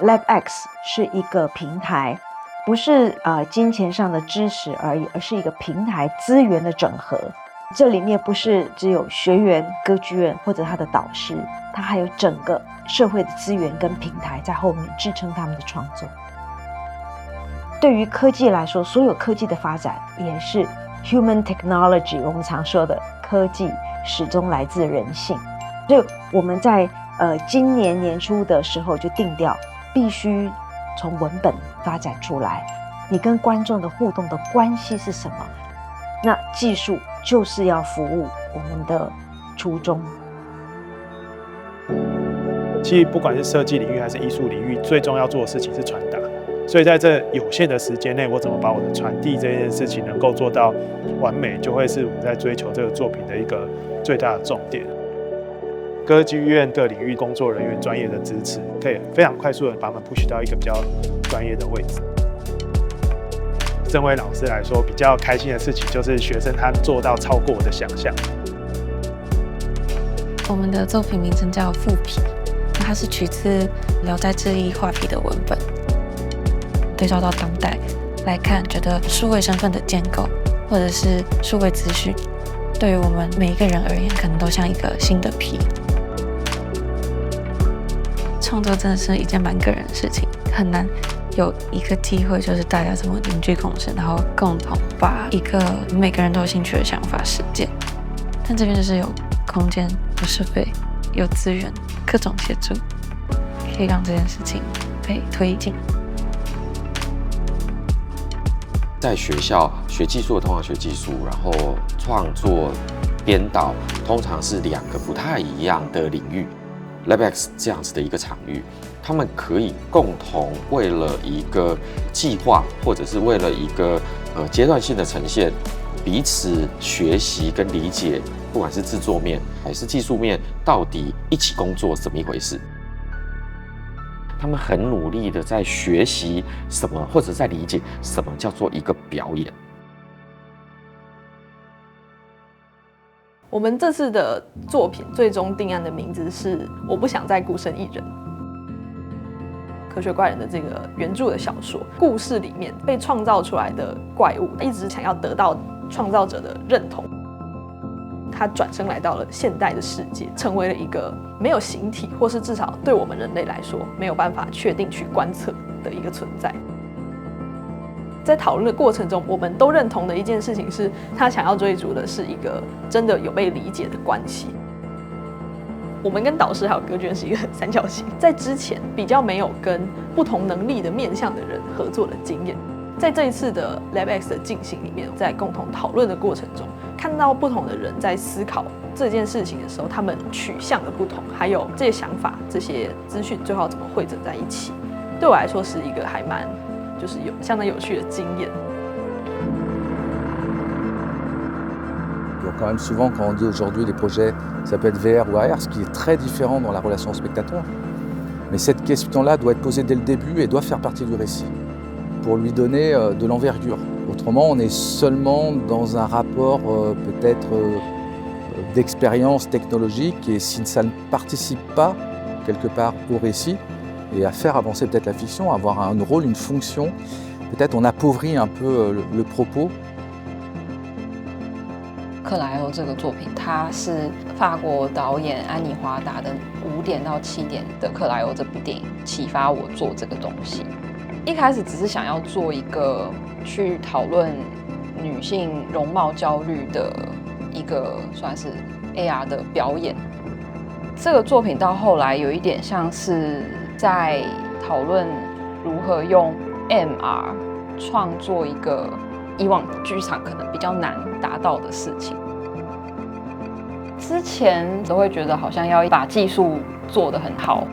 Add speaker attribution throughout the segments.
Speaker 1: LabX 是一个平台，不是金钱上的支持而已，而是一个平台资源的整合。这里面不是只有学员、歌剧院或者他的导师，他还有整个社会的资源跟平台在后面支撑他们的创作。对于科技来说，所有科技的发展也是 human technology， 我们常说的科技始终来自人性。所以我们在今年年初的时候就定调，必须从文本发展出来，你跟观众的互动的关系是什么？那技术就是要服务我们的初衷。
Speaker 2: 其实不管是设计领域还是艺术领域，最重要做的事情是传达。所以在这有限的时间内，我怎么把我的传递这件事情能够做到完美，就会是我在追求这个作品的一个最大的重点。歌剧院各领域工作人员专业的支持，可以非常快速的把他们 push 到一个比较专业的位置。郑伟老师来说，比较开心的事情就是学生他做到超过我的想象。
Speaker 3: 我们的作品名称叫《复皮》，它是取自《聊斋志异》画皮的文本。对照到当代来看，觉得数位身份的建构，或者是数位资讯，对于我们每一个人而言，可能都像一个新的皮。创作真的是一件蛮个人的事情，很难有一个机会，就是大家怎么凝聚共识，然后共同把一个每个人都有兴趣的想法实践。但这边就是有空间、有设备、有资源，各种协助，可以让这件事情被推进。
Speaker 4: 在学校学技术的通常学技术，然后创作、编导通常是两个不太一样的领域。LabX 这样子的一个场域，他们可以共同为了一个计划，或者是为了一个阶段性的呈现，彼此学习跟理解，不管是制作面还是技术面，到底一起工作是怎么一回事。他们很努力的在学习什么，或者在理解什么叫做一个表演。
Speaker 5: 我们这次的作品最终定案的名字是《我不想再孤身一人》。科学怪人的这个原著的小说故事里面被创造出来的怪物，一直想要得到创造者的认同。他转身来到了现代的世界，成为了一个没有形体，或是至少对我们人类来说没有办法确定去观测的一个存在。在讨论的过程中，我们都认同的一件事情是，他想要追逐的是一个真的有被理解的关系。我们跟导师还有歌剧院是一个三角形，在之前比较没有跟不同能力的面向的人合作的经验。在这一次的 LabX 的进行里面，在共同讨论的过程中，看到不同的人在思考这件事情的时候，他们取向的不同，还有这些想法、这些资讯最后怎么汇整在一起，对我来说是一个还蛮就是相当有趣的经验。
Speaker 6: Quand même souvent quand on dit aujourd'hui les projets ça peut être VR ou AR, ce qui est très différent dans la relation au spectateur. Mais cette question-là doit être posée dès le début et doit faire partie du récit pour lui donner de l'envergure. Autrement, on est seulement dans un rapport peut-être d'expérience technologique et si ça ne participe pas quelque part au récit et à faire avancer peut-être la fiction, avoir un rôle, une fonction, peut-être on appauvrit un peu le propos.
Speaker 3: 克莱欧这个作品，它是法国导演安妮华达的5点到7点的克莱欧这部电影启发我做这个东西。一开始只是想要做一个去讨论女性容貌焦虑的一个算是 AR 的表演。这个作品到后来有一点像是在讨论如何用 MR 创作一个以往剧场可能比较难达到的事情。之前都会觉得好像要把技术做得很好，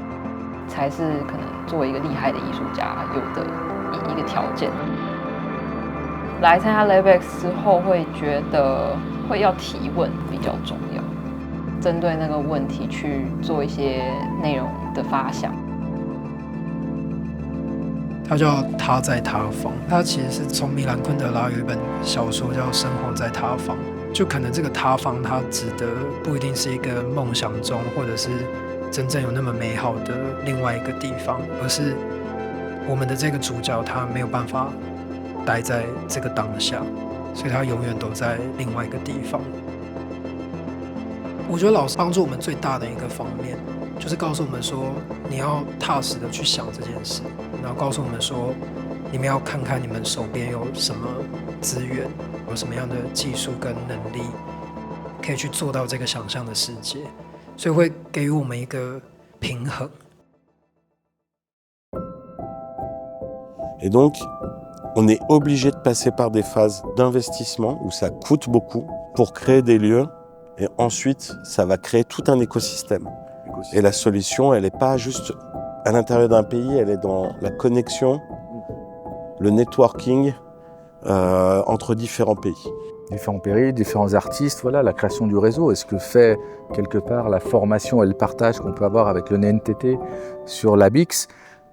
Speaker 3: 才是可能作为一个厉害的艺术家有的一个条件。来参加 LabX 之后，会觉得会要提问比较重要，针对那个问题去做一些内容的发想。
Speaker 7: 它叫他在他方，它其实是从米兰昆德拉有一本小说叫《生活在他方》，就可能这个他方它指的不一定是一个梦想中或者是真正有那么美好的另外一个地方，而是我们的这个主角他没有办法待在这个当下，所以他永远都在另外一个地方。我觉得老师帮助我们最大的一个方面，就是告诉我们说，你要踏实的去想这件事，然后告诉我们说，你们要看看你们手边有什么资源，有什么样的技术跟能力，可以去做到这个想象的世界，所以会给予我们一个平衡。
Speaker 8: Et donc, on est obligé de passer par des phases d'investissement où ça coûte beaucoup pour créer des lieux. Et ensuite, ça va créer tout un écosystème. Et la solution, elle n'est pas juste à l'intérieur d'un pays, elle est dans la connexion, le networking entre différents pays.
Speaker 6: Différents pays, différents artistes, voilà, la création du réseau. Et ce que fait quelque part la formation et le partage qu'on peut avoir avec le NNTT sur l'ABIX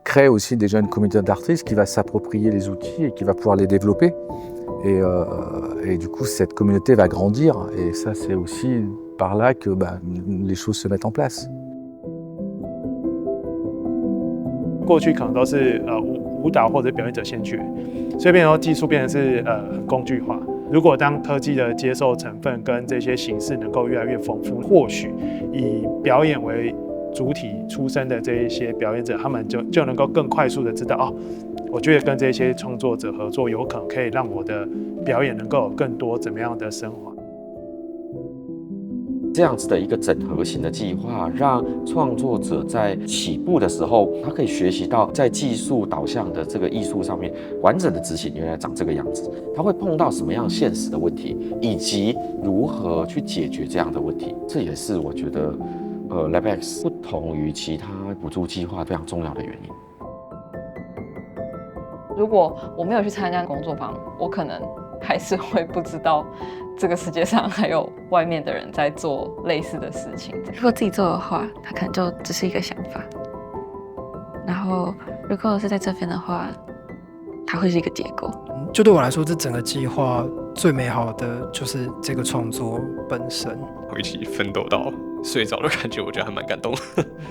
Speaker 6: crée aussi des jeunes communautés d'artistes qui va s'approprier les outils et qui va pouvoir les développer. Et du coup, cette communauté va grandir. Et ça, c'est aussi par là que les choses se mettent en place.
Speaker 2: 过去可能都是舞蹈或者表演者先觉，所以变成说技术变成是很工具化。如果当科技的接受成分跟这些形式能够越来越丰富，或许以表演为主体出身的这一些表演者，他们就能够更快速的知道哦，我觉得跟这些创作者合作，有可能可以让我的表演能够有更多怎么样的升华。
Speaker 4: 这样子的一个整合型的计划，让创作者在起步的时候，他可以学习到在技术导向的这个艺术上面，完整的执行原来长这个样子，他会碰到什么样现实的问题，以及如何去解决这样的问题。这也是我觉得LabX 不同于其他补助计划非常重要的原因。
Speaker 3: 如果我没有去参加工作坊，我可能还是会不知道这个世界上还有外面的人在做类似的事情。
Speaker 9: 如果自己做的话，它可能就只是一个想法；然后如果是在这边的话，它会是一个结果。
Speaker 7: 就对我来说，这整个计划最美好的就是这个创作本身。
Speaker 10: 一起奋斗到睡着的感觉，我觉得还蛮感动。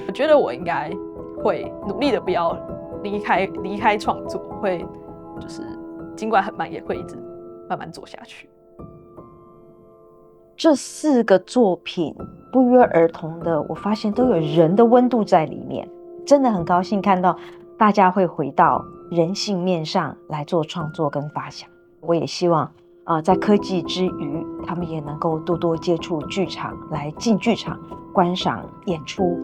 Speaker 5: 我觉得我应该会努力的不要离开创作，会就是尽管很慢，也会一直慢慢做下去。
Speaker 1: 这4个作品不约而同的，我发现都有人的温度在里面，真的很高兴看到大家会回到人性面上来做创作跟发想。我也希望在科技之余，他们也能够多多接触剧场，来进剧场观赏演出。